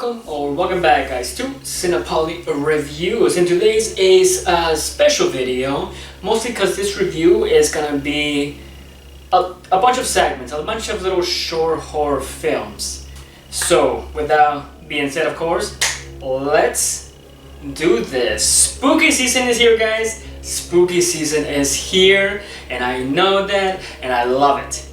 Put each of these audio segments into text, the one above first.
Welcome back guys to Cinepoly Reviews, and today's is a special video, mostly because this review is gonna be a bunch of segments, a bunch of little short horror films. So without being said, of course, let's do this. Spooky season is here guys, spooky season is here, and I know that and I love it.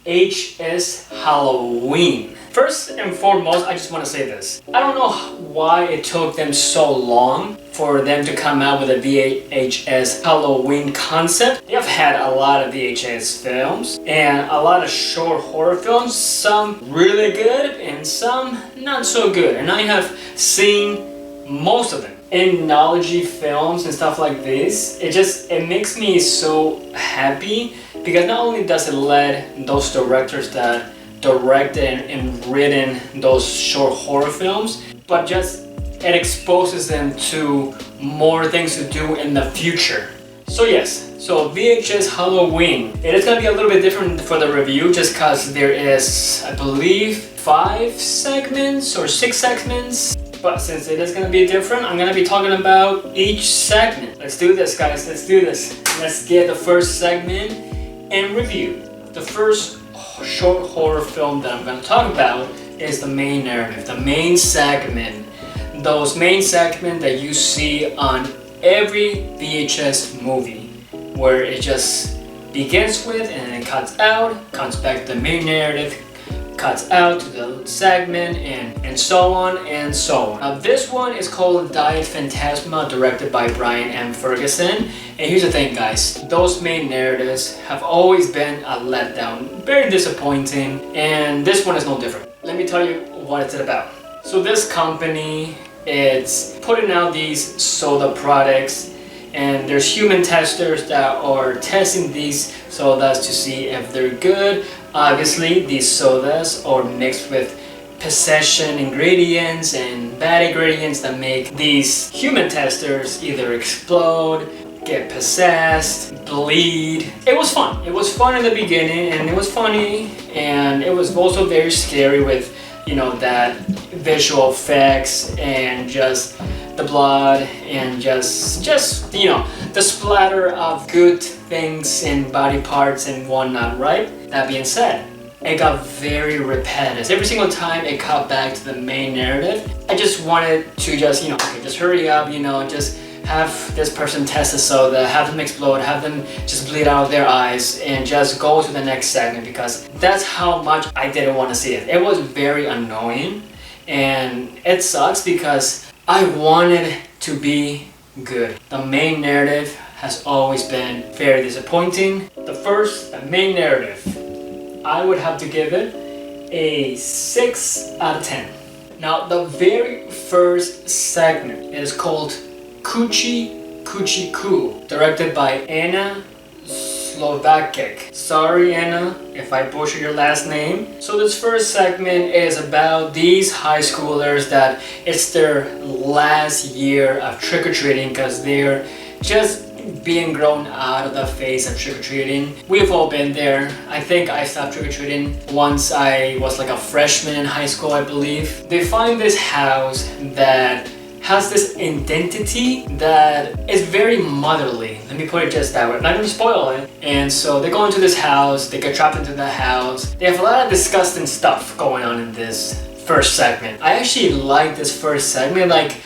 VHS Halloween. First and foremost, I just want to say this. I don't know why it took them so long for them to come out with a VHS Halloween concept. They have had a lot of VHS films and a lot of short horror films, some really good and some not so good. And I have seen most of them. Anthology films and stuff like this, it makes me so happy because not only does it let those directors that directed and written those short horror films, but just it exposes them to more things to do in the future. So yes, so VHS Halloween. It is gonna be a little bit different for the review just because there is, I believe, 5 segments or 6 segments. But since it is gonna be different, I'm gonna be talking about each segment. Let's do this guys, let's do this. Let's get the first segment and review. The first short horror film that I'm going to talk about is the main narrative, the main segment. Those main segments that you see on every VHS movie, where it just begins with and then it cuts out, comes back to the main narrative, cuts out to the segment, and so on and so on. Now this one is called Diet Phantasma, directed by Bryan and Ferguson. And here's the thing guys, those main narratives have always been a letdown, very disappointing, and this one is no different. Let me tell you what it's about. So this company, it's putting out these soda products, and there's human testers that are testing these sodas to see if they're good. Obviously, these sodas are mixed with possession ingredients and bad ingredients that make these human testers either explode, get possessed, bleed. It was fun. It was fun in the beginning, and it was funny, and it was also very scary with, you know, that visual effects and just the blood and just you know, the splatter of good things in body parts and whatnot, right? That being said, it got very repetitive. Every single time it cut back to the main narrative, I just wanted to just, you know, okay, just hurry up, you know, just have this person test the soda, have them explode, have them just bleed out of their eyes, and just go to the next segment, because that's how much I didn't want to see it. It was very annoying, and it sucks because I wanted to be good. The main narrative has always been very disappointing. The main narrative, I would have to give it a 6 out of 10. Now the very first segment is called Kuchi Kuchi Ku, directed by Anna Zlokovic. Sorry Anna if I butcher your last name. So this first segment is about these high schoolers that it's their last year of trick-or-treating because they're just being grown out of the phase of trick-or-treating. We've all been there. I think I stopped trick-or-treating once I was like a freshman in high school, I believe. They find this house that has this identity that is very motherly. Let me put it just that way. I'm not gonna spoil it. And so they go into this house, they get trapped into the house. They have a lot of disgusting stuff going on in this first segment. I actually like this first segment. Like,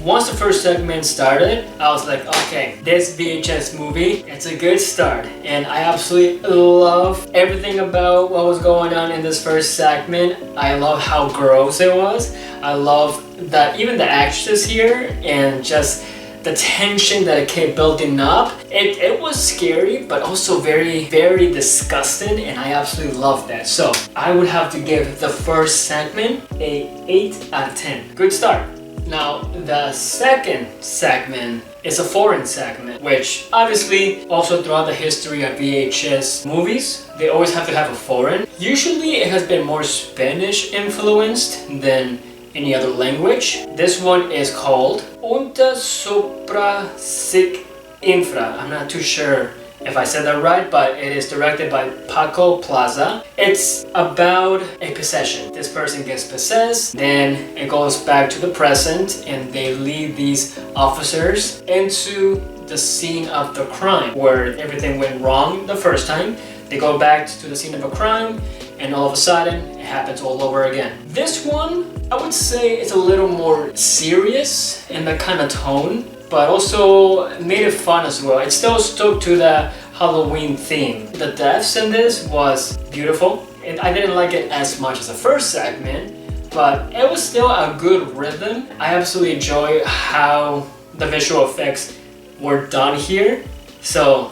once the first segment started, I was like, okay, this VHS movie, it's a good start. And I absolutely love everything about what was going on in this first segment. I love how gross it was. I love that even the actresses here and just the tension that it kept building up. It was scary, but also very, very disgusting, and I absolutely love that. So I would have to give the first segment a 8 out of 10. Good start. Now, the second segment is a foreign segment, which obviously also throughout the history of VHS movies, they always have to have a foreign. Usually it has been more Spanish influenced than any other language. This one is called Unter Sopra Sic Infra. I'm not too sure if I said that right, but it is directed by Paco Plaza. It's about a possession. This person gets possessed, then it goes back to the present and they lead these officers into the scene of the crime where everything went wrong the first time. They go back to the scene of a crime and all of a sudden it happens all over again. This one, I would say it's a little more serious in the kind of tone, but also made it fun as well. It still stuck to the Halloween theme. The deaths in this was beautiful. And I didn't like it as much as the first segment, but it was still a good rhythm. I absolutely enjoy how the visual effects were done here. So,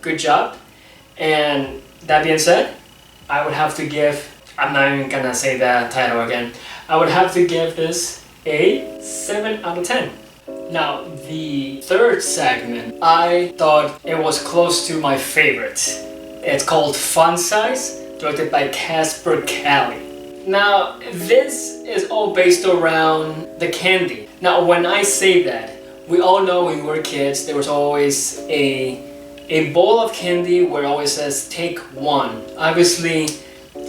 good job. And that being said, I would have to give, I'm not even gonna say that title again. I would have to give this a 7 out of 10. Now, the third segment, I thought it was close to my favorite. It's called Fun Size, directed by Casper. Now, this is all based around the candy. Now, when I say that, we all know when we were kids, there was always a bowl of candy where it always says, take one. Obviously,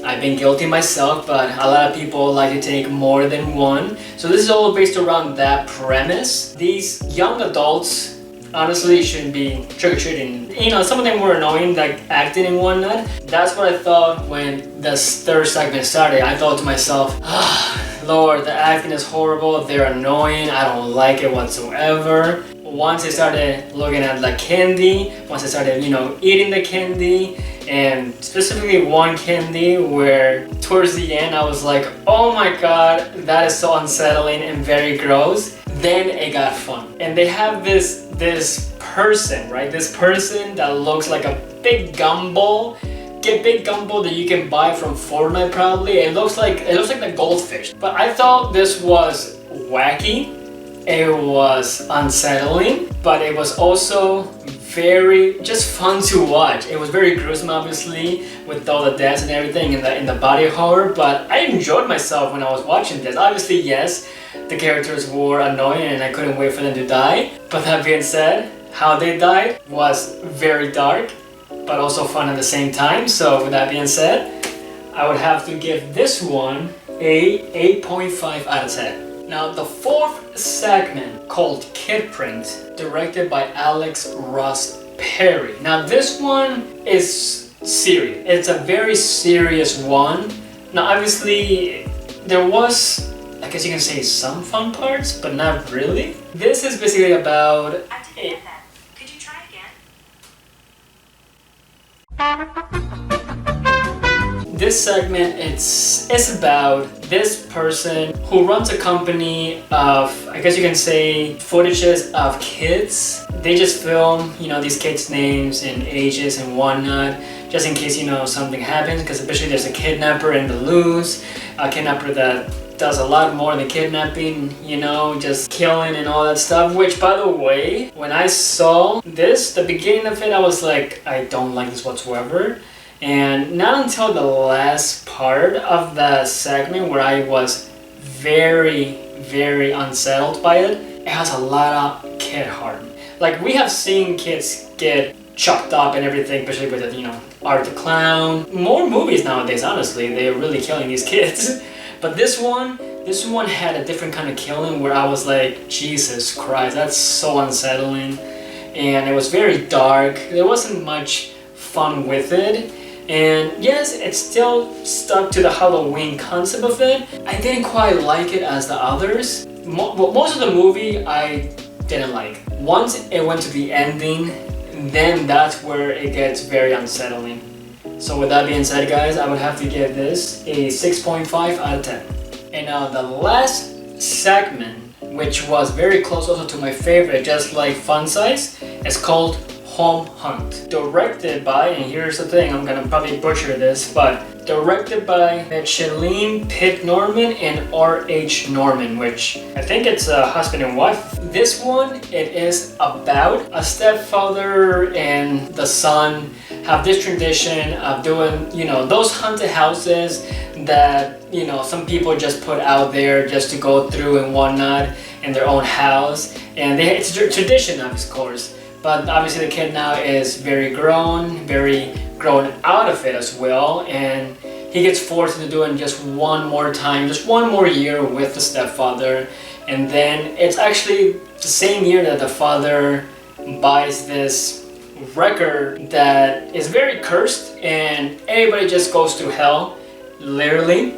I've been guilty myself, but a lot of people like to take more than one. So this is all based around that premise. These young adults honestly shouldn't be trick-or-treating. You know, some of them were annoying, like acting and whatnot. That's what I thought when the third segment started. I thought to myself, Lord, the acting is horrible, they're annoying, I don't like it whatsoever. Once I started looking at the candy, once I started, eating the candy, and specifically one candy where towards the end I was like, oh my god, that is so unsettling and very gross, then it got fun. And they have this person, right? This person that looks like a big gumball. Get big gumball that you can buy from Fortnite probably. It looks like the goldfish. But I thought this was wacky. It was unsettling, but it was also very just fun to watch. It was very gruesome, obviously, with all the deaths and everything in the body horror, but I enjoyed myself when I was watching this. Obviously, yes, the characters were annoying and I couldn't wait for them to die. But that being said, how they died was very dark, but also fun at the same time. So with that being said, I would have to give this one a 8.5 out of 10. Now, the fourth segment, called Kid Print, directed by Alex Ross Perry. Now, this one is serious. It's a very serious one. Now, obviously, there was, I guess you can say, some fun parts, but not really. This is basically about... I didn't get that. Could you try again? This segment, it's about this person who runs a company of, I guess you can say, footages of kids. They just film, these kids' names and ages and whatnot, just in case, something happens, because especially there's a kidnapper in the loose, a kidnapper that does a lot more than kidnapping, just killing and all that stuff, which, by the way, when I saw this, the beginning of it, I was like, I don't like this whatsoever. And not until the last part of the segment where I was very, very unsettled by it, it has a lot of kid harm. Like, we have seen kids get chopped up and everything, especially with Art the Clown. More movies nowadays, honestly, they're really killing these kids. But this one had a different kind of killing where I was like, Jesus Christ, that's so unsettling. And it was very dark. There wasn't much fun with it. And yes, it still stuck to the Halloween concept of it. I didn't quite like it as the others. Most of the movie I didn't like. Once it went to the ending, then that's where it gets very unsettling. So with that being said, guys, I would have to give this a 6.5 out of 10. And now the last segment, which was very close also to my favorite, just like Fun Size, is called Home Hunt. Directed by, and here's the thing, I'm gonna probably butcher this, but directed by Micheline Pitt Norman and R.H. Norman, which I think it's a husband and wife. This one, it is about a stepfather and the son have this tradition of doing, you know, those haunted houses that, you know, some people just put out there just to go through and whatnot in their own house. And it's a tradition, of course. But obviously the kid now is very grown out of it as well, and he gets forced into doing just one more time, just one more year with the stepfather. And then it's actually the same year that the father buys this record that is very cursed, and everybody just goes to hell, literally.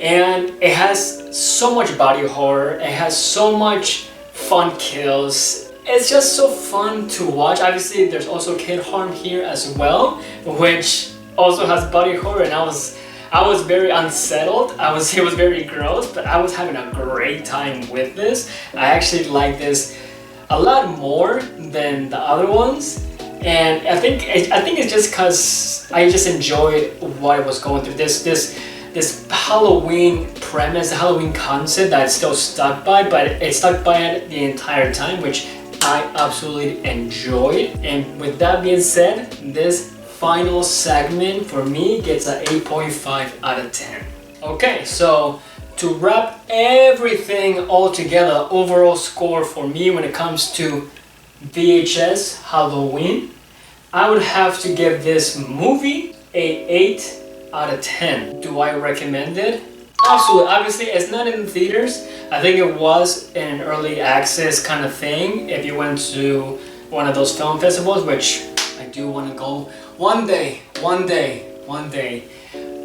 And it has so much body horror, it has so much fun kills. It's just so fun to watch. Obviously, there's also kid harm here as well, which also has body horror, and I was very unsettled. It was very gross, but I was having a great time with this. I actually like this a lot more than the other ones, and I think it's just because I just enjoyed what I was going through. This Halloween premise, the Halloween concept that it's still stuck by, but it stuck by it the entire time, which I absolutely enjoyed. And with that being said, this final segment for me gets an 8.5 out of 10. Okay, so to wrap everything all together, overall score for me when it comes to VHS Halloween, I would have to give this movie a 8 out of 10. Do I recommend it? Absolutely. Obviously, it's not in the theaters. I think it was an early access kind of thing if you went to one of those film festivals, which I do want to go one day.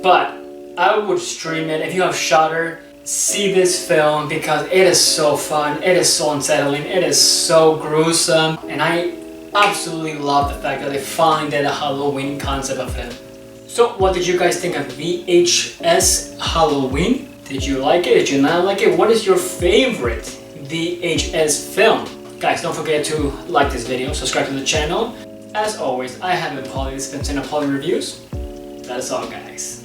But I would stream it. If you have Shudder, see this film because it is so fun, it is so unsettling, it is so gruesome, and I absolutely love the fact that they finally did a Halloween concept of it. So what did you guys think of VHS Halloween? Did you like it? Did you not like it? What is your favorite VHS film? Guys, don't forget to like this video, subscribe to the channel. As always, I have been Pauly, this has been 10 of Pauly Reviews. That's all, guys.